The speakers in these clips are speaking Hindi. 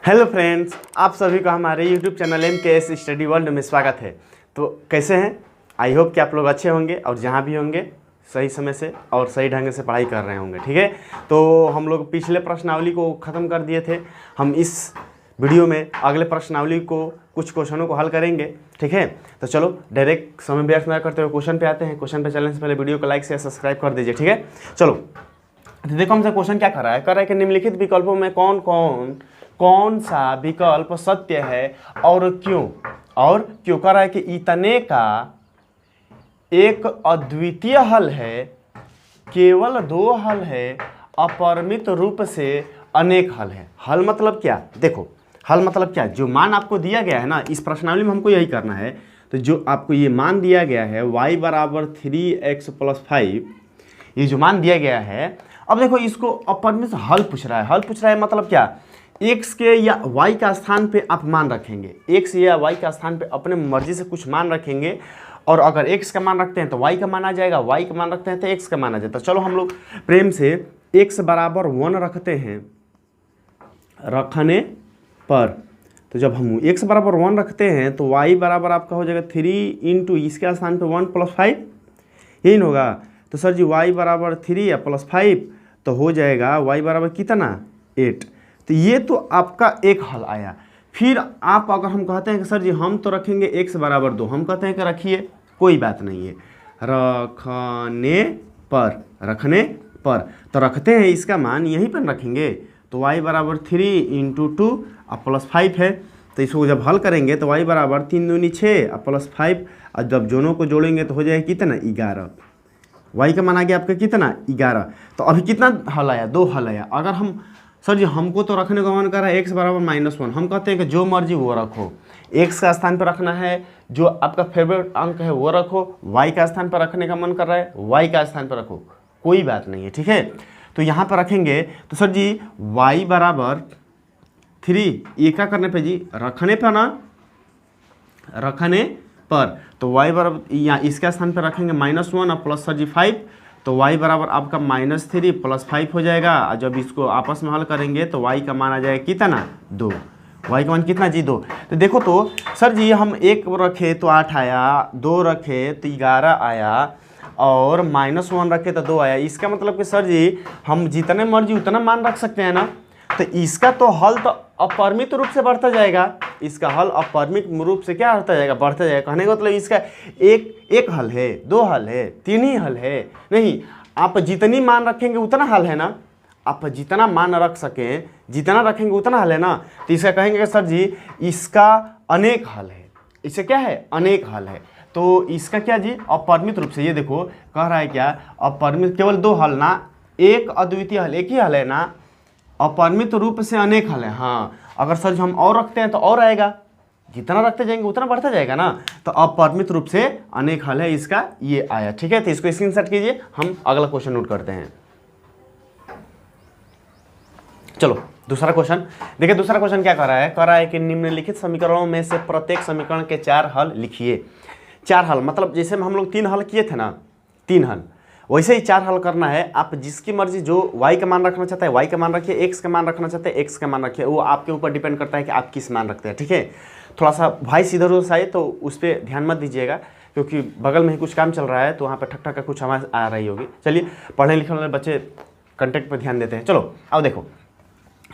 हेलो फ्रेंड्स, आप सभी का हमारे YouTube channel MKS study world में स्वागत है। तो कैसे हैं? आई होप कि आप लोग अच्छे होंगे और जहाँ भी होंगे सही समय से और सही ढंग से पढ़ाई कर रहे होंगे। ठीक है, तो हम लोग पिछले प्रश्नावली को ख़त्म कर दिए थे। हम इस वीडियो में अगले प्रश्नावली को कुछ क्वेश्चनों को हल करेंगे। ठीक है, तो चलो डायरेक्ट समय व्यर्थ ना करते हुए क्वेश्चन पे आते हैं। क्वेश्चन पे चलने से पहले वीडियो को लाइक शेयर सब्सक्राइब कर दीजिए। ठीक है, चलो तो देखो हमसे क्वेश्चन क्या कर रहा है कि निम्नलिखित विकल्पों में कौन सा विकल्प सत्य है और क्यों कर रहा है कि इतने का एक अद्वितीय हल है, केवल दो हल है, अपरिमित रूप से अनेक हल है। हल मतलब क्या? देखो हल मतलब क्या, जो मान आपको दिया गया है ना, इस प्रश्नावली में हमको यही करना है। तो जो आपको ये मान दिया गया है y बराबर 3x + 5, ये जो मान दिया गया है, अब देखो इसको अपरिमित हल पूछ रहा है मतलब क्या, x के या y का स्थान पे आप मान रखेंगे, x या y का स्थान पे अपने मर्जी से कुछ मान रखेंगे, और अगर x का मान रखते हैं तो y का मान आ जाएगा, y का मान रखते हैं तो x का मान आ जाता है। चलो हम लोग प्रेम से x बराबर 1 रखते हैं रखने पर, तो जब हम x बराबर 1 रखते हैं तो y बराबर आपका हो जाएगा 3 इंटू इसके स्थान पे 1 + 5, यही न होगा। तो सर जी y बराबर 3 या +5 तो हो जाएगा y बराबर कितना 8। तो ये तो आपका एक हल आया। फिर आप अगर हम कहते हैं कि सर जी हम तो रखेंगे x बराबर 2, हम कहते हैं कि रखिए, कोई बात नहीं है, रखने पर तो रखते हैं, इसका मान यहीं पर रखेंगे। तो y बराबर 3 इंटू 2 और +5 है। तो इसको जब हल करेंगे तो y बराबर 3 दूनी 6 और +5, और जब दोनों को जोड़ेंगे तो हो जाएगा कितना 11। y का मान आ गया आपका कितना 11। तो अभी कितना हल आया? 2 हल आया। अगर हम सर जी हमको तो रखने का मन कर रहा है x बराबर -1, हम कहते हैं कि जो मर्जी वो रखो, x का स्थान पर रखना है, जो आपका फेवरेट अंक है वो रखो, y का स्थान पर रखने का मन कर रहा है y का स्थान पर रखो, कोई बात नहीं है। ठीक है, तो यहाँ पर रखेंगे तो सर जी y बराबर 3, ये क्या करने पे जी, रखने पर ना, रखने पर, तो y बराबर यहाँ इसका स्थान पर रखेंगे -1 और प्लस सर जी 5, तो y बराबर आपका -3 + 5 हो जाएगा। और जब इसको आपस में हल करेंगे तो y का मान आ जाएगा कितना 2, y का मान कितना जी 2। तो देखो तो सर जी हम 1 रखे तो 8 आया, 2 रखे तो 11 आया, और -1 रखे तो 2 आया। इसका मतलब कि सर जी हम जितने मर्जी उतना मान रख सकते हैं ना। तो इसका तो हल तो अपरिमित रूप से बढ़ता जाएगा, इसका हल अपरिमित रूप से क्या होता जाएगा, बढ़ता जाएगा। कहने का मतलब इसका एक हल है, 2 हल है, 3 ही हल है नहीं, आप जितनी मान रखेंगे उतना हल है ना। आप जितना मान रख सकें, जितना रखेंगे उतना हल है ना। तो इसका कहेंगे कि सर जी इसका अनेक हल है, इससे क्या है, अनेक हल है। तो इसका क्या जी, अपरिमित रूप से, ये देखो कह रहा है क्या, अपरिमित, केवल 2 हल ना, एक अद्वितीय हल, एक ही हल है ना, अपरिमित रूप से अनेक हल है। हाँ, अगर सर हम और रखते हैं तो और आएगा, जितना रखते जाएंगे उतना बढ़ता जाएगा ना। तो अपरिमित रूप से अनेक हल है, इसका ये आया। ठीक है, तो इसको स्क्रीनशॉट कीजिए, हम अगला क्वेश्चन नोट करते हैं। चलो दूसरा क्वेश्चन देखिए। दूसरा क्वेश्चन क्या कर रहा है कि निम्नलिखित समीकरणों में से प्रत्येक समीकरण के 4 हल लिखिए। 4 हल मतलब जैसे हम लोग 3 हल किए थे ना, 3 हल, वैसे ही 4 हल करना है। आप जिसकी मर्जी, जो y का मान रखना चाहता है y का मान रखिए, x का मान रखना चाहते हैं x का मान रखिए, वो आपके ऊपर डिपेंड करता है कि आप किस मान रखते हैं। ठीक है, थोड़ा सा वॉइस इधर उधर से आए तो उस पर ध्यान मत दीजिएगा, क्योंकि बगल में ही कुछ काम चल रहा है तो वहाँ पर ठक ठक का कुछ आवाज़ आ रही होगी। चलिए, पढ़ने लिखने वाले बच्चे कंटेंट पर ध्यान देते हैं। चलो अब देखो,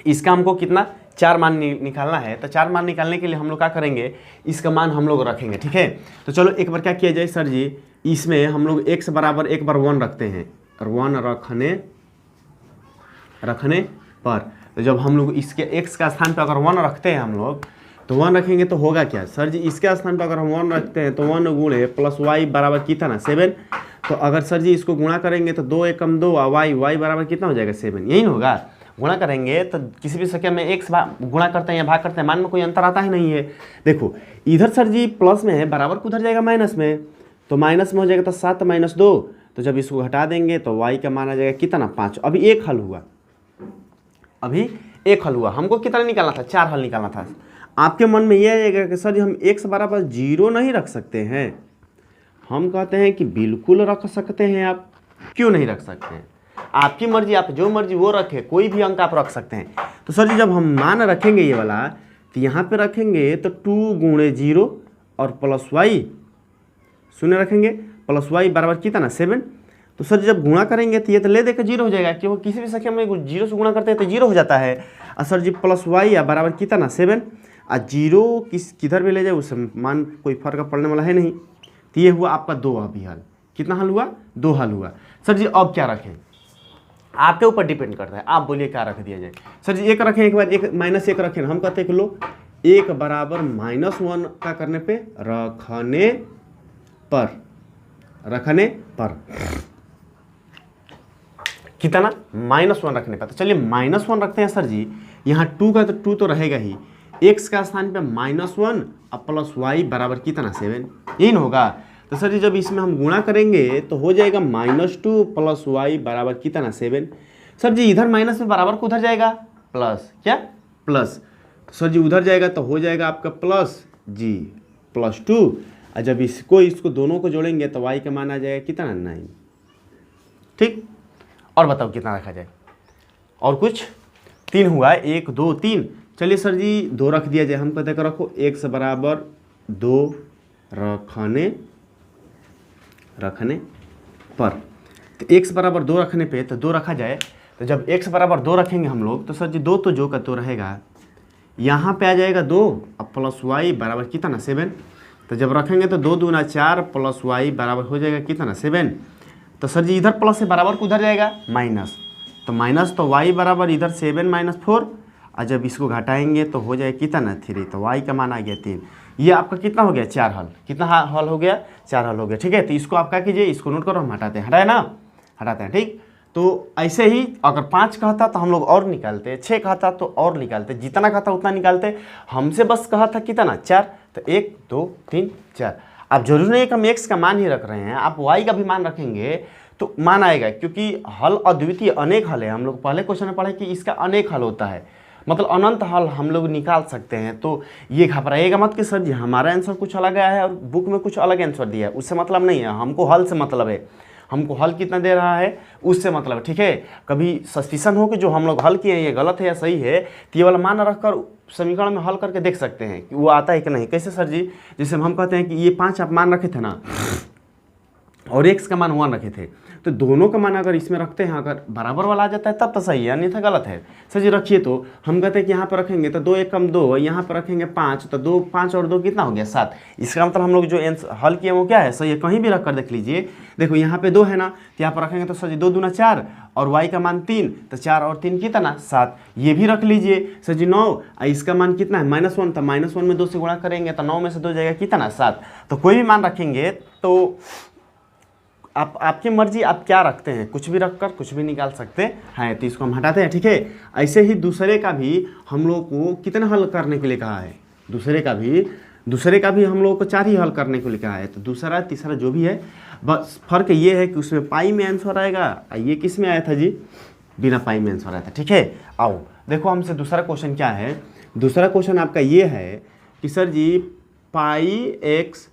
इसका हमको कितना 4 मान निकालना है। तो 4 मान निकालने के लिए हम लोग क्या करेंगे, इसका मान हम लोग रखेंगे। ठीक है, तो चलो एक बार क्या किया जाए सर जी, इसमें हम लोग x बराबर एक बार 1 रखते हैं, और 1 रखने पर, तो जब हम लोग इसके x का स्थान पर अगर 1 रखते हैं हम लोग, तो 1 रखेंगे तो होगा क्या सर जी, इसके स्थान पर अगर हम 1 रखते हैं तो 1 गुणे प्लस y बराबर कितना 7। तो अगर सर जी इसको गुणा करेंगे तो 2 एकम 2 और y बराबर कितना हो जाएगा 7, यही होगा। गुणा करेंगे तो किसी भी संख्या में x गुणा करते हैं या भाग करते हैं, मान में कोई अंतर आता ही नहीं है। देखो इधर सर जी प्लस में है, बराबर को उधर जाएगा माइनस में, तो माइनस में हो जाएगा तो 7 - 2, तो जब इसको घटा देंगे तो y का मान आ जाएगा कितना 5। अभी एक हल हुआ, हमको कितना निकालना था, 4 हल निकालना था। आपके मन में यह आएगा कि सर जी हम x बराबर 0 नहीं रख सकते हैं। हम कहते हैं कि बिल्कुल रख सकते हैं। आप क्यों नहीं रख सकते हैं? आपकी मर्जी, आप जो मर्जी वो रखें, कोई भी अंक आप रख सकते हैं। तो सर जी जब हम मान रखेंगे ये वाला, तो यहाँ पे रखेंगे तो 2 गुणे 0 और प्लस वाई शून्य रखेंगे, प्लस वाई बराबर कितना 7। तो सर जब गुणा करेंगे तो ये तो ले देकर 0 हो जाएगा, क्योंकि किसी भी संख्या में 0 से गुणा करते हैं तो 0 हो जाता है। और सर जी प्लस वाई बराबर कितना 7, और 0 किधर भी ले जाए उससे मान कोई फर्क पड़ने वाला है नहीं। तो ये हुआ आपका 2 अभी हल। कितना हल हुआ? 2 हल हुआ। सर जी अब क्या रखें? आपके ऊपर डिपेंड करता है, आप बोलिए क्या रख दिया जाए। सर जी 1 रखें, एक बार 1 माइनस 1 रखें, हम कहते हैं कि लो 1 बराबर -1 का करने पे रखने पर कितना -1 रखने पर। तो चलिए -1 रखते हैं सर जी। यहाँ 2 का तो 2 तो रहेगा ही, x का स्थान पे -1 और प्लस वाई बराबर कितना 7, यही ना होगा। तो सर जी जब इसमें हम गुणा करेंगे तो हो जाएगा -2 प्लस वाई बराबर कितना 7। सर जी इधर माइनस में बराबर को उधर जाएगा प्लस, क्या प्लस। तो सर जी उधर जाएगा तो हो जाएगा आपका प्लस जी +2, और जब इसको दोनों को जोड़ेंगे तो y का मान आ जाएगा कितना 9। ठीक, और बताओ कितना रखा जाए? और कुछ 3 हुआ, 1 2 3। चलिए सर जी 2 रख दिया जाए, हम कहते हैं रखो x बराबर 2 रखने पर। तो x बराबर 2 रखने पे तो 2 रखा जाए। तो जब x बराबर 2 रखेंगे हम लोग तो सर जी 2 तो जो का तो रहेगा, यहाँ पे आ जाएगा 2 और प्लस वाई बराबर कितना 7। तो जब रखेंगे तो 2 दूना 4 प्लस वाई बराबर हो जाएगा कितना 7। तो सर जी इधर प्लस से बराबर को उधर जाएगा माइनस, तो माइनस तो y बराबर इधर 7 - 4, और जब इसको घटाएंगे तो हो जाएगा कितना 3। तो y का मान आ गया 3। ये आपका कितना हो गया 4 हल। कितना हल हो गया? 4 हल हो गया। ठीक है, तो इसको आप क्या कीजिए, इसको नोट करो, हम हटाते हैं, हटाए ना, हटाते हैं। ठीक, तो ऐसे ही अगर 5 कहता तो हम लोग और निकालते, 6 कहता तो और निकालते, जितना कहता उतना निकालते। हमसे बस कहा था कितना 4, तो 1 2 3 4। अब जरूरी नहीं है कि हम x का मान ही रख रहे हैं, आप y का भी मान रखेंगे तो मान आएगा, क्योंकि हल अद्वितीय अनेक हल है। हम लोग पहले क्वेश्चन में पढ़े कि इसका अनेक हल होता है, मतलब अनंत हल हम लोग निकाल सकते हैं। तो ये घबराइएगा मत कि सर जी हमारा आंसर कुछ अलग आया है और बुक में कुछ अलग आंसर दिया है, उससे मतलब नहीं है। हमको हल से मतलब है, हमको हल कितना दे रहा है उससे मतलब। ठीक है, कभी सस्पिशन हो कि जो हम लोग हल किए हैं ये गलत है या सही है, तो ये वाला मान रखकर समीकरण में हल करके देख सकते हैं कि वो आता है कि नहीं। कैसे सर जी? जैसे हम कहते हैं कि ये 5 आप मान रखे थे ना, और x का मान 1 रखे थे, तो दोनों का मान अगर इसमें रखते हैं, अगर बराबर वाला आ जाता है तब तो सही है, अन्यथा गलत है। सर जी रखिए, तो हम कहते हैं कि यहाँ पर रखेंगे तो 2 1 कम 2, यहाँ पर रखेंगे 5, तो 2 5 और 2 कितना हो गया 7। इसका मतलब हम लोग जो हल किए वो क्या है, सही है। कहीं भी रख कर देख लीजिए, देखो यहाँ पे 2 है ना, तो यहाँ पर रखेंगे तो सर जी 2 दूना 4 और y का मान 3, तो 4 और 3 कितना 7। ये भी रख लीजिए सर जी 9, इसका मान कितना है -1, तो -1 में 2 से गुणा करेंगे तो 9 में से 2 जाएगा कितना 7। तो कोई भी मान रखेंगे तो आपकी मर्जी, आप क्या रखते हैं, कुछ भी रखकर कुछ भी निकाल सकते हैं। तो इसको हम हटाते हैं। ठीक है, ऐसे ही दूसरे का भी हम लोग को कितना हल करने के लिए कहा है, दूसरे का भी हम लोग को 4 ही हल करने के लिए कहा है। तो दूसरा तीसरा जो भी है, बस फर्क ये है कि उसमें पाई में आंसर आएगा, ये किस में आया था जी, बिना पाई में आंसर आया था। ठीक है, आओ देखो हमसे दूसरा क्वेश्चन क्या है। दूसरा क्वेश्चन आपका ये है कि सर जी पाई x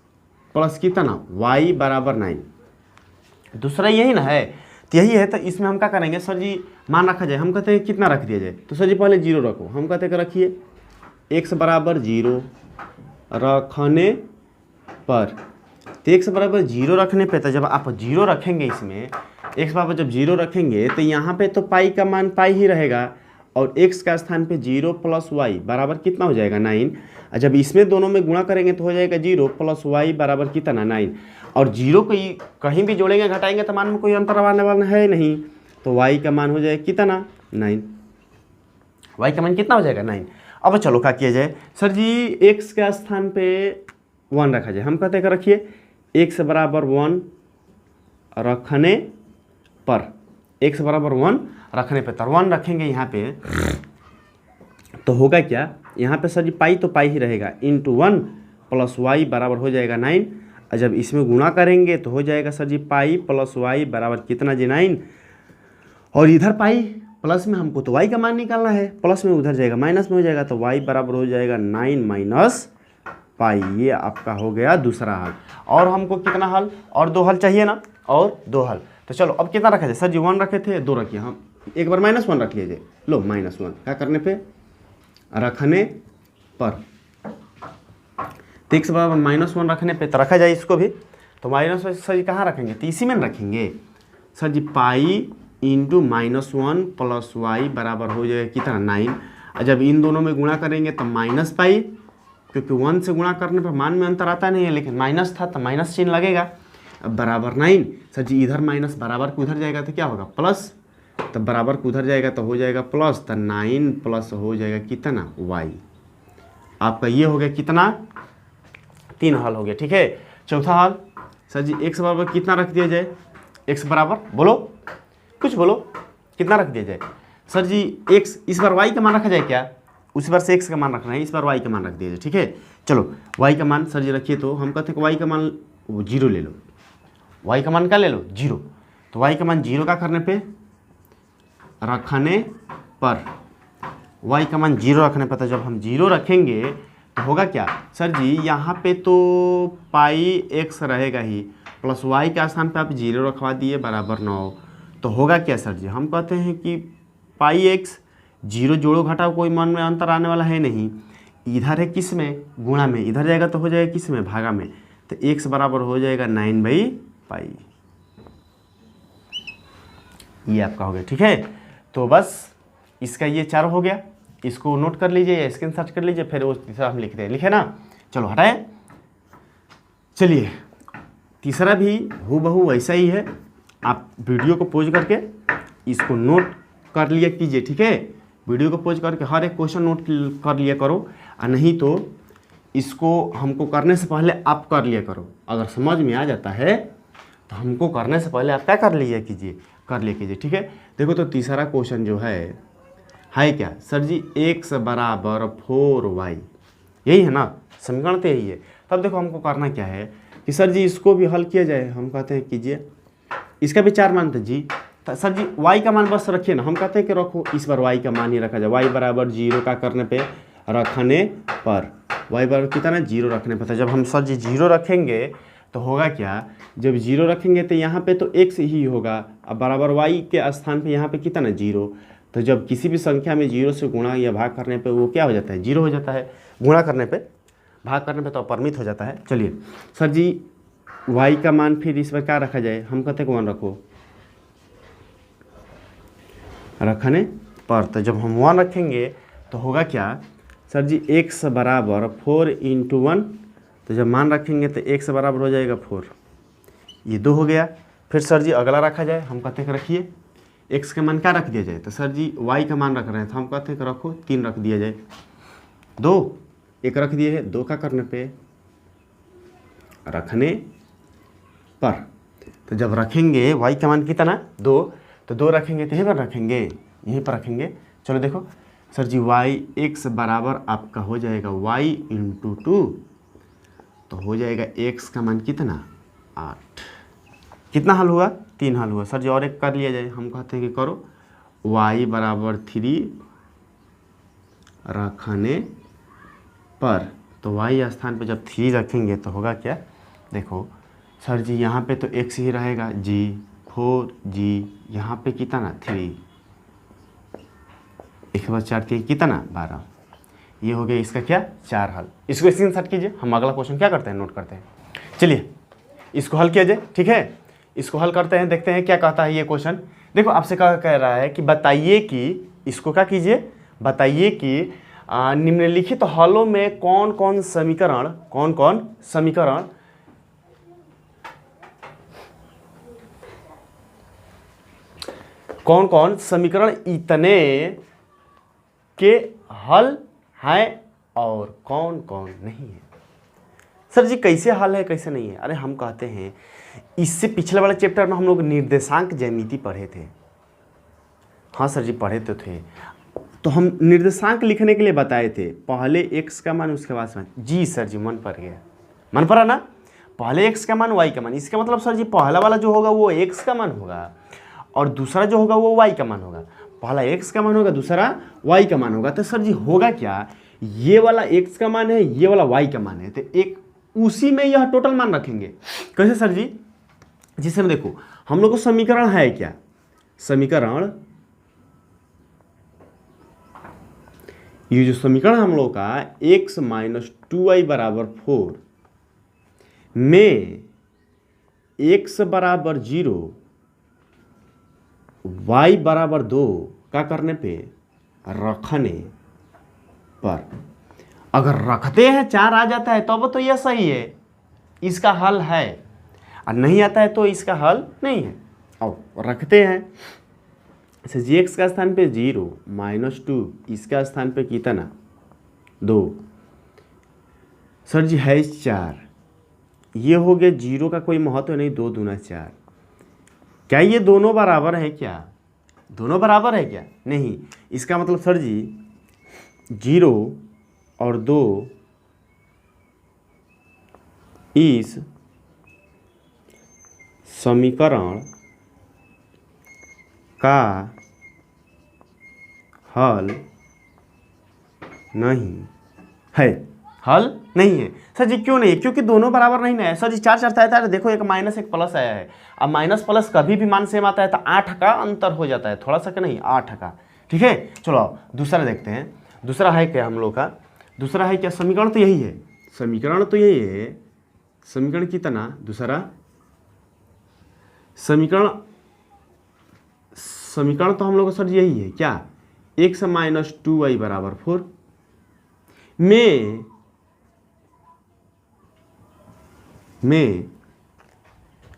प्लस कितना y बराबर 9। दूसरा यही ना है, तो यही है। तो इसमें हम क्या करेंगे सर जी, मान रखा जाए, हम कहते हैं कितना रख दिया जाए, तो सर जी पहले 0 रखो, हम कहते हैं कि रखिए x बराबर 0 रखने पर। तो x बराबर 0 रखने पे, तो जब आप 0 रखेंगे इसमें, x बराबर जब 0 रखेंगे तो यहाँ पे तो पाई का मान पाई ही रहेगा, और x का स्थान पे 0 प्लस y बराबर कितना हो जाएगा 9। और जब इसमें दोनों में गुणा करेंगे तो हो जाएगा 0 प्लस y बराबर कितना 9। और 0 को कहीं भी जोड़ेंगे घटाएंगे तो मान में कोई अंतर आने वाला है नहीं, तो y का मान हो जाएगा कितना 9। y का मान कितना हो जाएगा 9। अब चलो क्या किया जाए सर जी, x के स्थान पे 1 रखा जाए। हम कहते हैं कि रखिए x बराबर 1 रखने पर, x बराबर 1 रखने पे, तो 1 रखेंगे यहाँ पे तो होगा क्या, यहाँ पे सर जी पाई तो पाई ही रहेगा, इंटू 1 प्लस वाई बराबर हो जाएगा 9। और जब इसमें गुणा करेंगे तो हो जाएगा सर जी पाई प्लस वाई बराबर कितना जी 9। और इधर पाई प्लस में हमको तो y का मान निकालना है, प्लस में उधर जाएगा माइनस में हो जाएगा, तो y बराबर हो जाएगा 9 माइनस पाई। ये आपका हो गया दूसरा हल। और हमको कितना हल, और 2 हल चाहिए ना, और 2 हल। तो चलो अब कितना रखा जाए सर जी, 1 रखे थे, 2 रखिए, हम एक बार -1 रख लीजिए। लो -1 क्या करने पे, रखने पर, तो x बराबर -1 रखने पे तो रखा जाए इसको भी। तो माइनस सर जी कहाँ रखेंगे, तो इसी में रखेंगे सर जी, पाई इंटू -1 प्लस वाई बराबर हो जाएगा कितना 9। और जब इन दोनों में गुणा करेंगे तो -पाई, क्योंकि 1 से गुणा करने पर मान में अंतर आता नहीं है, लेकिन माइनस था तो माइनस चिन्ह लगेगा। अब बराबर 9 सर जी, इधर माइनस बराबर को उधर जाएगा तो क्या होगा प्लस, तो बराबर को उधर जाएगा तो हो जाएगा प्लस, तो 9 प्लस हो जाएगा कितना वाई। आपका ये हो गया कितना, 3 हल हो गया। ठीक है, चौथा हल सर जी, x बराबर कितना रख दिया जाए, x बराबर बोलो, कुछ बोलो, कितना रख दिया जाए सर जी, x इस बार y का मान रखा जाए क्या, उसी बार से x का मान रखना है, इस बार y का मान रख दिया जाए। ठीक है, चलो y का मान सर जी रखिए, तो हम कहते हैं कि y का मान 0 ले लो, y का मान क्या ले लो 0। तो y का मान 0 का करने पे, रखने पर, y का मान 0 रखने पर, तो जब हम 0 रखेंगे तो होगा क्या सर जी, यहाँ पे तो पाई x रहेगा ही, प्लस y के स्थान पे आप 0 रखवा दिए बराबर 9। तो होगा क्या सर जी, हम कहते हैं कि पाई x 0 जोड़ो घटाओ, कोई मन में अंतर आने वाला है नहीं, इधर है किस में गुणा में, इधर जाएगा तो हो जाएगा किस में भागा में, तो x बराबर हो जाएगा 9/पाई। ये आपका हो गया। ठीक है, तो बस इसका ये 4 हो गया, इसको नोट कर लीजिए या स्क्रीनशॉट कर लीजिए, फिर वो तीसरा हम लिखते हैं, लिखे ना, चलो हटाएं। चलिए तीसरा भी हूबहू वैसा ही है, आप वीडियो को पॉज करके इसको नोट कर लिया कीजिए। ठीक है, वीडियो को पॉज करके हर एक क्वेश्चन नोट कर लिया करो, और नहीं तो इसको हमको करने से पहले आप कर लिया करो। अगर समझ में आ जाता है तो हमको करने से पहले आप क्या कर लिया कीजिए, कर लिया कीजिए। ठीक है, देखो तो तीसरा क्वेश्चन जो है क्या सर जी, x बराबर 4y, यही है ना, समीकरण तो यही है। तब देखो हमको करना क्या है कि सर जी इसको भी हल किया जाए, हम कहते हैं कीजिए, इसका भी 4 मान थे जी, तो सर जी y का मान बस रखिए ना, हम कहते हैं कि रखो, इस बार y का मान ही रखा जाए, y बराबर 0 का करने पे, रखने पर, y बराबर कितना 0 रखने पर, तो जब हम सर जी 0 रखेंगे तो होगा क्या, जब 0 रखेंगे तो यहाँ पे तो x ही होगा, अब बराबर y के स्थान पे यहाँ पे कितना 0, तो जब किसी भी संख्या में 0 से गुणा या भाग करने पे वो क्या हो जाता है 0 हो जाता है, गुणा करने पे, भाग करने पे तो अपरिमित हो जाता है। चलिए सर जी y का मान फिर इस पर क्या रखा जाए, हम कहते हैं कि 1 रखो, रखने पर, तो जब हम 1 रखेंगे तो होगा क्या सर जी, x बराबर 4 × 1, तो जब मान रखेंगे तो x बराबर हो जाएगा 4, ये 2 हो गया। फिर सर जी अगला रखा जाए, हम कहते हैं कि रखिए, x का मान क्या रख दिया जाए, तो सर जी y का मान रख रहे हैं, तो हम कहते हैं कि रखो 3 रख दिया जाए, 2 1 रख दिए है, 2 का करने पे, रखने पर, तो जब रखेंगे y का मान कितना 2, तो 2 रखेंगे तो यहीं पर रखेंगे, यहीं पर रखेंगे। चलो देखो सर जी x बराबर आपका हो जाएगा y × 2, तो हो जाएगा x का मान कितना 8। कितना हल हुआ, 3 हल हुआ। सर जी और एक कर लिया जाए, हम कहते हैं कि करो, y बराबर 3 रखने पर, तो y स्थान पे जब 3 रखेंगे तो होगा क्या, देखो सर जी यहाँ पे तो x ही रहेगा g, 4g, यहाँ पे कितना 3, 1 + 4 3 कितना 12, ये हो गया इसका क्या 4 हल। इसको स्क्रीनशॉट कीजिए, हम अगला क्वेश्चन क्या करते हैं नोट करते हैं। चलिए इसको हल किया जाए। ठीक है, इसको हल करते हैं, देखते हैं क्या कहता है ये क्वेश्चन। देखो आपसे क्या कह रहा है कि बताइए कि, इसको क्या कीजिए, बताइए कि निम्नलिखित हलों में कौन कौन समीकरण इतने के हल हैं और कौन कौन नहीं है। सर जी कैसे हल है कैसे नहीं है, अरे हम कहते हैं, इससे पिछले वाले चैप्टर में हम लोग निर्देशांक ज्यामिति पढ़े थे। हाँ सर जी पढ़े तो थे, तो हम निर्देशांक लिखने के लिए बताए थे, पहले x का मान उसके बाद मान। जी सर जी मन पड़ गया, मन पड़ा ना, पहले x का मान y का मान, इसका मतलब सर जी पहला वाला जो होगा वो x का मान होगा और दूसरा जो होगा वो y का मान होगा। पहला x का मान होगा, दूसरा y का मान होगा। तो सर जी होगा क्या, ये वाला x का मान है, ये वाला y का मान है, तो एक उसी में यह टोटल मान रखेंगे। कैसे सर जी, जिसमें देखो हम लोग को समीकरण है क्या, समीकरण, ये जो समीकरण हम लोग का x माइनस 2y बराबर 4 में x बराबर 0 y बराबर 2 का करने पे, रखने पर, अगर रखते हैं 4 आ जाता है तब तो यह सही है, इसका हल है, और नहीं आता है तो इसका हल नहीं है। और रखते हैं ऐसे जी एक्स का स्थान पे 0 -2, इसका स्थान पे कितना 2, सर जी है 4, ये हो गया 0 का कोई महत्व नहीं, 2 दूना 4। क्या ये दोनों बराबर है क्या, दोनों बराबर है क्या, नहीं। इसका मतलब सर जी 0 और 2 इस समीकरण का हल नहीं है, हल नहीं है। सर जी क्यों नहीं है, क्योंकि दोनों बराबर नहीं ना है। सर जी 4 4 आया था, देखो एक माइनस एक प्लस आया है, अब माइनस प्लस कभी भी मान सेम आता है तो 8 का अंतर हो जाता है, थोड़ा सा का नहीं, 8 का, ठीक है। चलो आओ दूसरा देखते हैं, दूसरा है क्या हम लोग का, दूसरा है क्या, समीकरण तो यही है, समीकरण तो यही है, समीकरण कितना, दूसरा समीकरण, समीकरण तो हम लोग का सर यही है क्या, x माइनस 2y बराबर 4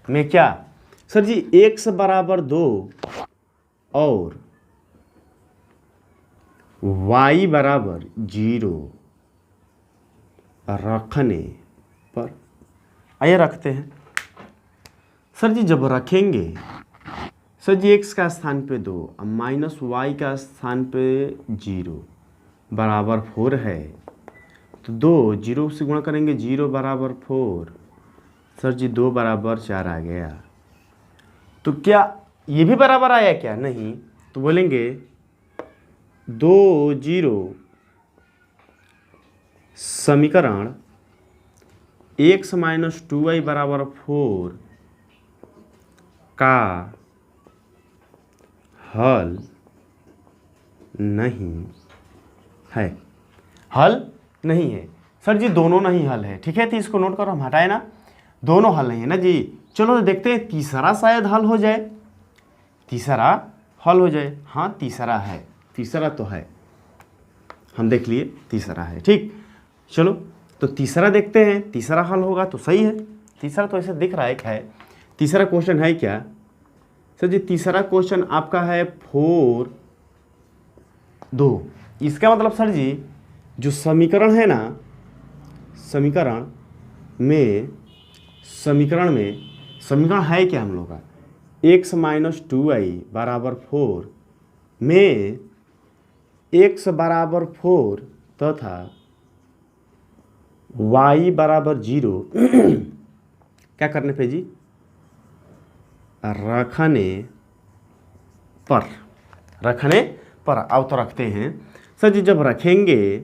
में क्या सर जी x बराबर 2 और y बराबर 0 रखने पर, आइए रखते हैं। सर जी जब रखेंगे, सर जी x का स्थान पे 2 और माइनस वाई का स्थान पे 0 बराबर 4 है, तो 2 0 से गुणा करेंगे, 0 बराबर 4, सर जी 2 बराबर 4 आ गया। तो क्या ये भी बराबर आया क्या, नहीं, तो बोलेंगे 2 0 समीकरण x माइनस 2y बराबर 4 का हल नहीं है, हल नहीं है। सर जी दोनों नहीं हल है, ठीक है, तो इसको नोट करो, हम हटाए ना, दोनों हल नहीं है ना जी। चलो देखते हैं तीसरा शायद हल हो जाए, तीसरा हल हो जाए, हाँ तीसरा है, तीसरा तो है, हम देख लिए तीसरा है, ठीक। चलो तो तीसरा देखते हैं, तीसरा हल होगा तो सही है, तीसरा तो ऐसे दिख रहा है, है तीसरा क्वेश्चन है क्या सर जी, तीसरा क्वेश्चन आपका है 4 2, इसका मतलब सर जी जो समीकरण है ना, समीकरण में समीकरण है क्या हम लोग का, x माइनस 2y बराबर 4 में x बराबर 4 तथा y बराबर 0 क्या करने पे जी, रखने पर, रखने पर। अब तो रखते हैं सर जी, जब रखेंगे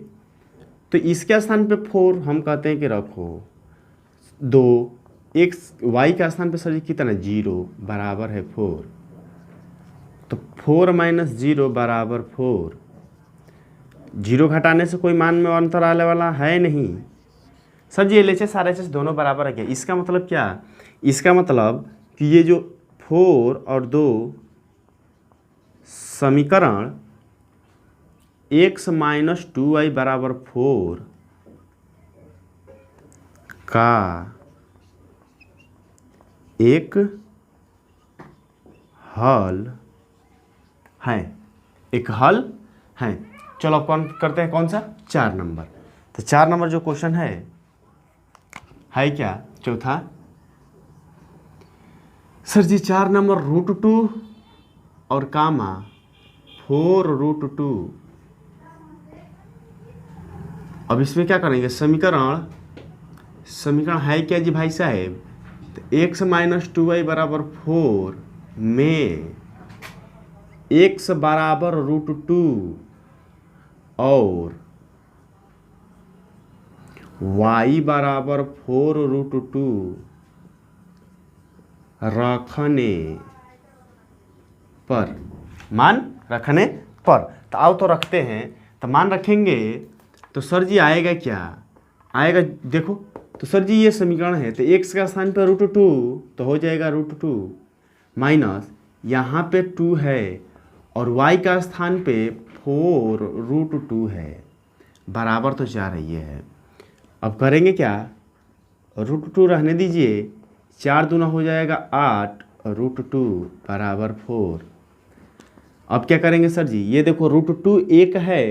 तो इसके स्थान पे 4 हम कहते हैं कि रखो 2, x y का स्थान पे सर जी कितना 0 बराबर है 4, तो 4 माइनस 0 बराबर 4, 0 घटाने से कोई मान में अंतर आने वाला है नहीं। सर जी LHS RHS दोनों बराबर है क्या, इसका मतलब क्या, इसका मतलब कि ये जो 4 और 2 समीकरण x माइनस 2y बराबर 4 का एक हल है, एक हल है। चलो अब कौन करते हैं, कौन सा, 4 नंबर। तो 4 नंबर जो क्वेश्चन है क्या, चौथा सर जी 4 नंबर √2 और कामा 4√2। अब इसमें क्या करेंगे, समीकरण है क्या जी भाई साहेब, तो x माइनस 2y बराबर 4 में x बराबर √2 और y बराबर 4√2 रखने पर, मान रखने पर। तो आओ तो रखते हैं, तो मान रखेंगे तो सर जी आएगा क्या, आएगा देखो, तो सर जी ये समीकरण है, तो x का स्थान पर √2 तो हो जाएगा √2 माइनस यहाँ पे 2 है और y का स्थान पे 4√2 है, बराबर तो 4 है ये है। अब करेंगे क्या, √2 रहने दीजिए, 4 दूना हो जाएगा 8 √2 बराबर 4। अब क्या करेंगे सर जी, ये देखो √2 1 है,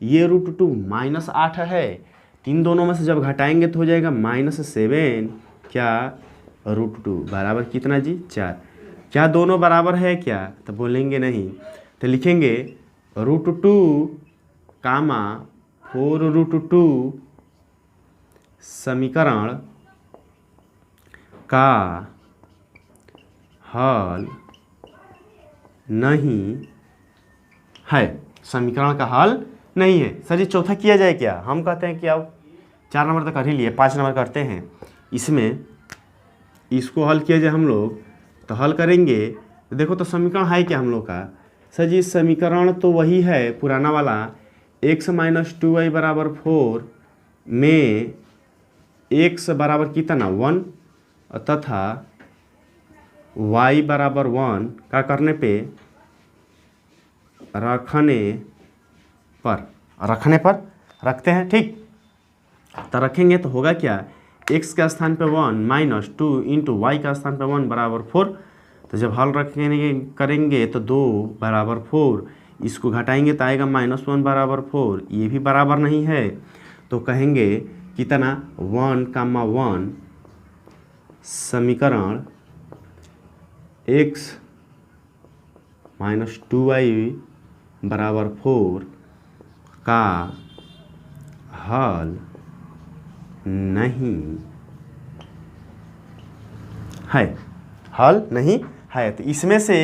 ये √2 -8 है, तीन दोनों में से जब घटाएंगे तो हो जाएगा -7 क्या √2 बराबर कितना जी 4। क्या दोनों बराबर है क्या, तो बोलेंगे नहीं, तो लिखेंगे √2 कामा 4√2 समीकरण का हल नहीं है, समीकरण का हल नहीं है। सर जी चौथा किया जाए क्या, हम कहते हैं कि आओ 4 नंबर तक कर ही लिए, 5 नंबर करते हैं, इसमें इसको हल किया जाए हम लोग, तो हल करेंगे तो देखो तो समीकरण है क्या हम लोग का, सर जी समीकरण तो वही है पुराना वाला, x - 2y बराबर 4 में x बराबर कितना 1 तथा y बराबर 1 का करने पे रखने पर रखते हैं, ठीक। तो रखेंगे तो होगा क्या, x का स्थान पे 1 - 2 इंटू वाई का स्थान पे 1 बराबर 4। तो जब हल रखेंगे करेंगे तो 2 बराबर 4, इसको घटाएंगे तो आएगा -1 बराबर 4, ये भी बराबर नहीं है, तो कहेंगे कितना 1, 1 समीकरण x - 2y बराबर 4 का हल नहीं है, हल नहीं है। तो इसमें से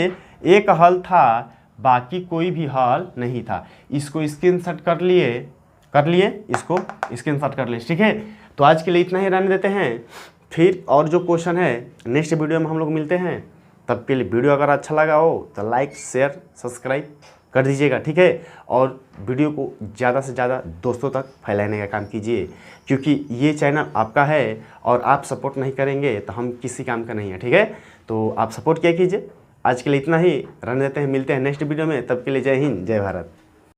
एक हल था, बाकी कोई भी हल नहीं था। इसको स्क्रीनशॉट कर लिए इसको स्क्रीनशॉट कर लिए, ठीक है। तो आज के लिए इतना ही रहने देते हैं, फिर और जो क्वेश्चन है नेक्स्ट वीडियो में हम लोग मिलते हैं। तब के लिए वीडियो अगर अच्छा लगा हो तो लाइक शेयर सब्सक्राइब कर दीजिएगा, ठीक है। और वीडियो को ज़्यादा से ज़्यादा दोस्तों तक फैलाने का काम कीजिए, क्योंकि ये चैनल आपका है और आप सपोर्ट नहीं करेंगे तो हम किसी काम का नहीं है, ठीक है। तो आप सपोर्ट किया कीजिए। आज के लिए इतना ही रहने देते हैं, मिलते हैं नेक्स्ट वीडियो में, तब के लिए जय हिंद जय भारत।